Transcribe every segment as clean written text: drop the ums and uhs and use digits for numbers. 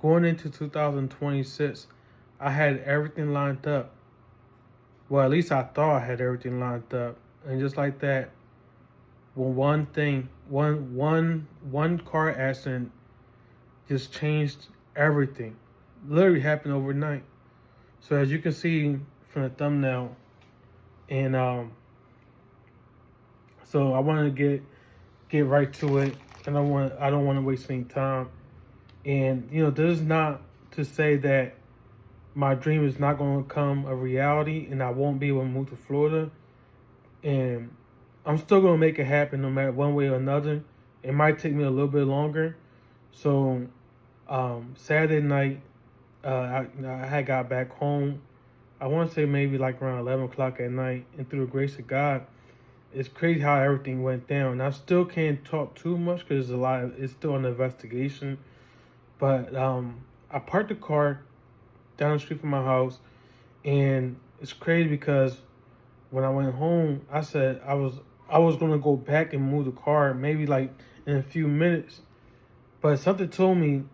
going into 2026, I had everything lined up. Well, at least I thought I had everything lined up. And just like that, one car accident just changed everything. Literally happened overnight. So as you can see from the thumbnail, and so I want to get right to it. And I don't want to waste any time. And this is not to say that my dream is not going to become a reality, and I won't be able to move to Florida. And I'm still going to make it happen no matter one way or another. It might take me a little bit longer. So Saturday night, I had got back home. I want to say maybe like around 11 o'clock at night. And through the grace of God, it's crazy how everything went down. I still can't talk too much because it's still an investigation. But I parked the car down the street from my house. And it's crazy because when I went home, I said I was gonna go back and move the car maybe like in a few minutes, but something told me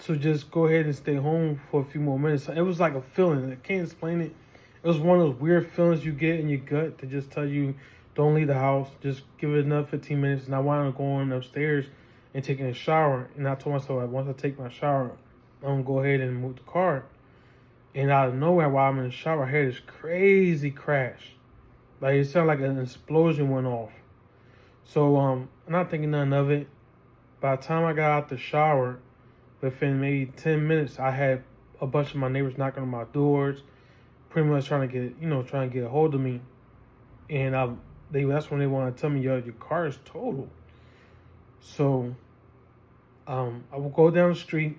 to just go ahead and stay home for a few more minutes. It was like a feeling. I can't explain it. It was one of those weird feelings you get in your gut to just tell you don't leave the house. Just give it another 15 minutes. And I wound up going upstairs and taking a shower. And I told myself, like, once I take my shower, I'm gonna go ahead and move the car. And out of nowhere, while I'm in the shower, I hear this crazy crash. Like, it sounded like an explosion went off. So, I'm not thinking nothing of it. By the time I got out the shower, within maybe 10 minutes, I had a bunch of my neighbors knocking on my doors, pretty much trying to get a hold of me. And that's when they want to tell me, yo, your car is totaled. So, I will go down the street.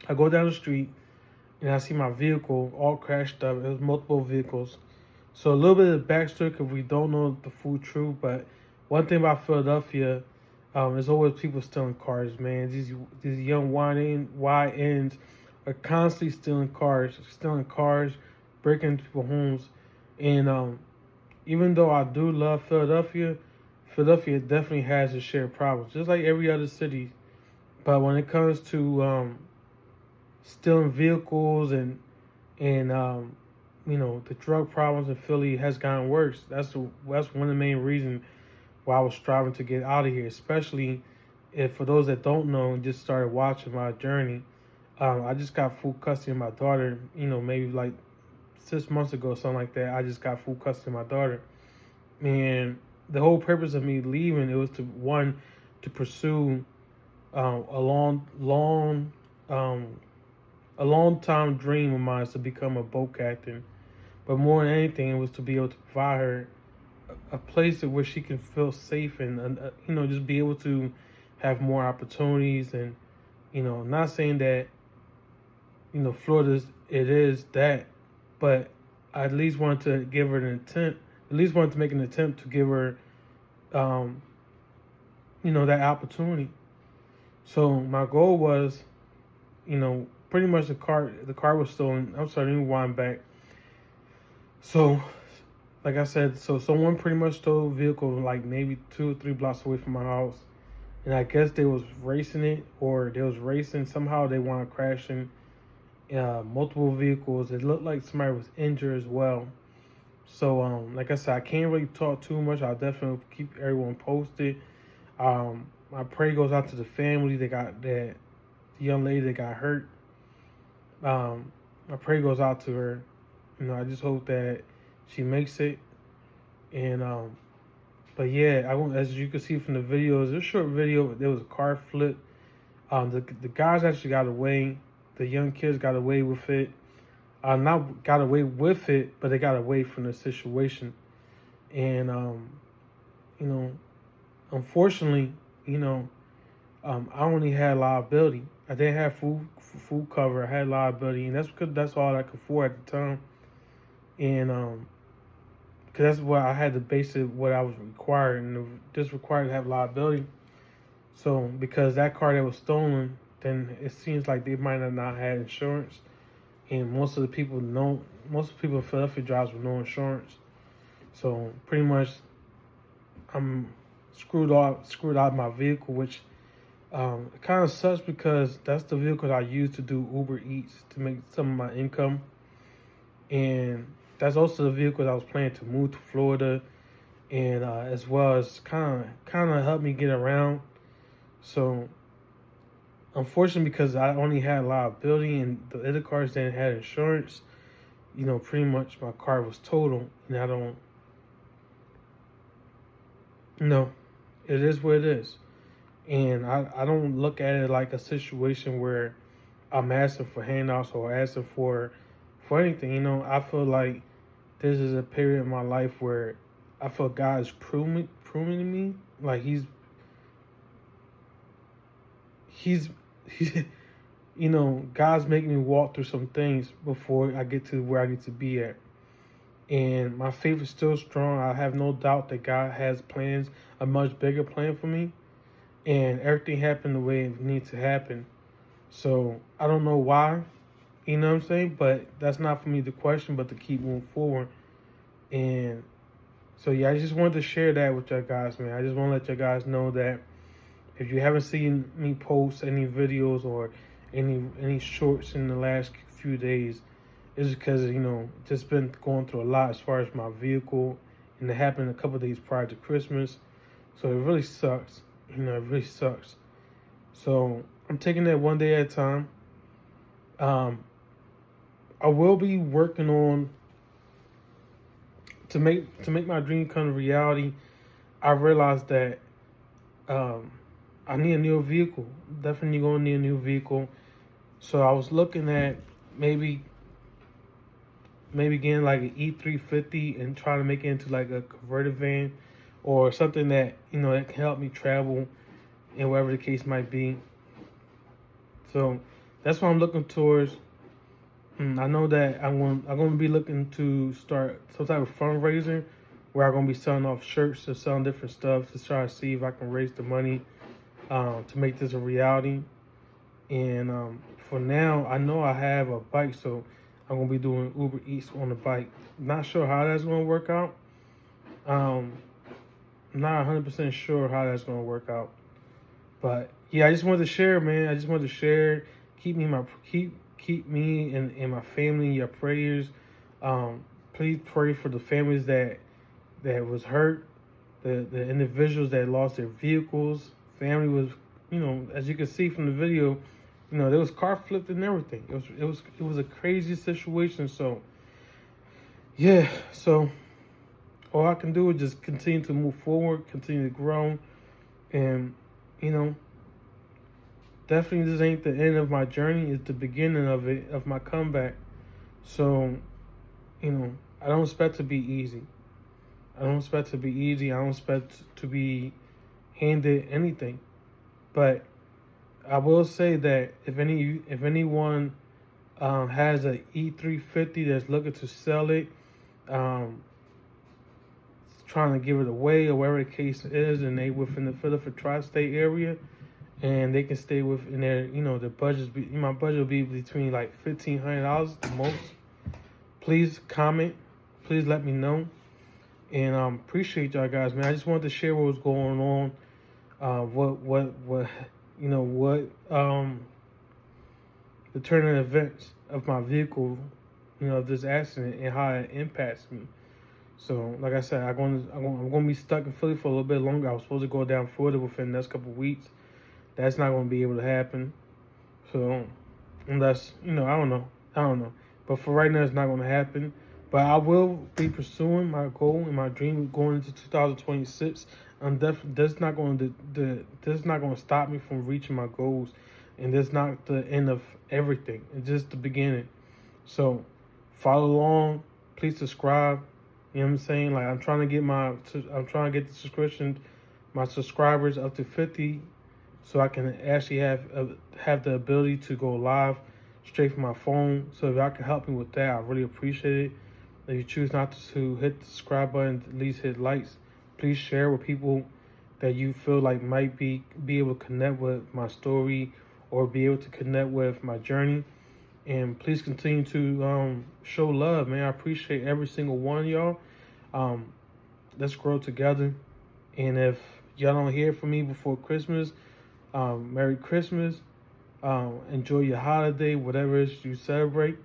And I see my vehicle all crashed up. It was multiple vehicles. So a little bit of the backstory, because we don't know the full truth. But one thing about Philadelphia, there's always people stealing cars, man. These young YNs are constantly stealing cars, breaking into people's homes. And even though I do love Philadelphia, Philadelphia definitely has its share of problems, just like every other city. But when it comes to stealing vehicles and the drug problems in Philly has gotten worse. That's one of the main reasons why I was striving to get out of here. Especially if, for those that don't know and just started watching my journey, I just got full custody of my daughter. Maybe like 6 months ago, something like that. I just got full custody of my daughter, and the whole purpose of me leaving, it was to pursue a long time dream of mine, is to become a boat captain. But more than anything, it was to be able to provide her a place where she can feel safe and just be able to have more opportunities. And not saying that Florida is that, but I at least wanted to give her to make an attempt to give her that opportunity. So my goal was, pretty much the car was stolen. I'm sorry, let me wind back. So, like I said, so someone pretty much stole a vehicle like maybe 2 or 3 blocks away from my house. And I guess they was racing it, or they was racing. Somehow they wound up crashing multiple vehicles. It looked like somebody was injured as well. So, like I said, I can't really talk too much. I'll definitely keep everyone posted. My prayer goes out to the family the young lady that got hurt. My prayer goes out to her. I just hope that she makes it. And but yeah, as you can see from the videos, this short video, there was a car flip. The guys actually got away. The young kids got away with it. Not got away with it, but they got away from the situation. And unfortunately, I only had liability. I didn't have full cover. I had liability, and that's because that's all I could afford at the time. And because that's what I had to base it, what I was required, and just required to have liability. So because that car that was stolen, then it seems like they might have not had insurance, and most of the people in Philadelphia drives with no insurance. So pretty much, I'm screwed out of my vehicle, which It kind of sucks because that's the vehicle I use to do Uber Eats to make some of my income, and that's also the vehicle I was planning to move to Florida, and as well as kind of help me get around. So unfortunately, because I only had liability and the other cars didn't have insurance, pretty much my car was total, and I don't. It is what it is, and I don't look at it like a situation where I'm asking for handouts or asking for anything. I feel like this is a period in my life where I feel God is pruning me. Like he's he, God's making me walk through some things before I get to where I need to be at. And my faith is still strong. I have no doubt that God has plans, a much bigger plan for me. And everything happened the way it needs to happen. So I don't know why, you know what I'm saying? But that's not for me to question, but to keep moving forward. And so, yeah, I just wanted to share that with you guys, man. I just want to let you guys know that if you haven't seen me post any videos or any shorts in the last few days, it's because, just been going through a lot as far as my vehicle. And it happened a couple of days prior to Christmas. So it really sucks. It really sucks. So I'm taking that one day at a time. I will be working on to make my dream come to reality. I realized that I need a new vehicle. Definitely gonna need a new vehicle. So I was looking at maybe getting like an E350 and trying to make it into like a converted van or something that that can help me travel and whatever the case might be. So that's what I'm looking towards. I know that I'm going to be looking to start some type of fundraiser where I'm going to be selling off shirts and selling different stuff to try to see if I can raise the money to make this a reality. And for now, I know I have a bike, so I'm going to be doing Uber Eats on the bike. Not sure how that's going to work out. Not 100% sure how that's going to work out. But yeah, I just wanted to share, man. I just wanted to share. Keep me and my family in your prayers. Please pray for the families that was hurt, the individuals that lost their vehicles. Family was, as you can see from the video, there was car flipped and everything. It was a crazy situation. So yeah, so all I can do is just continue to move forward, continue to grow, and definitely this ain't the end of my journey. It's the beginning of my comeback. So, I don't expect to be easy. I don't expect to be easy. I don't expect to be handed anything. But I will say that if anyone has an E350 that's looking to sell it, trying to give it away or whatever the case is, and they within the Philadelphia tri-state area, and they can stay within their, the budget. My budget will be between like $1,500 the most. Please comment. Please let me know. And appreciate y'all guys, man. I just wanted to share what was going on. The turning events of my vehicle, of this accident and how it impacts me. So, like I said, I'm going to be stuck in Philly for a little bit longer. I was supposed to go down Florida within the next couple of weeks. That's not going to be able to happen. So, unless, I don't know. But for right now, it's not going to happen. But I will be pursuing my goal and my dream going into 2026. That's not going to stop me from reaching my goals. And that's not the end of everything. It's just the beginning. So, follow along. Please subscribe. You know what I'm saying? Like I'm trying to get the subscription, my subscribers up to 50, so I can actually have the ability to go live straight from my phone. So if y'all can help me with that, I really appreciate it. If you choose not to hit the subscribe button, at least hit likes. Please share with people that you feel like might be able to connect with my story or be able to connect with my journey. And please continue to show love, man. I appreciate every single one of y'all. Let's grow together. And if y'all don't hear from me before Christmas, Merry Christmas. Enjoy your holiday, whatever it is you celebrate.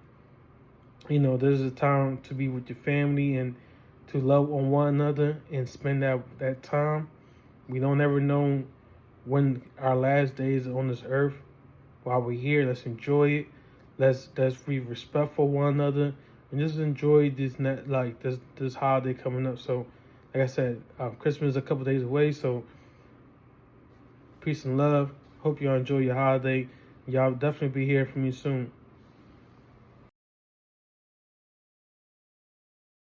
You know, there's a time to be with your family and to love on one another and spend that time. We don't ever know when our last days on this earth. While we're here, let's enjoy it. Let's be respectful of one another and just enjoy this holiday coming up. So, like I said, Christmas is a couple days away. So, peace and love. Hope y'all enjoy your holiday. Y'all definitely be hearing from me soon.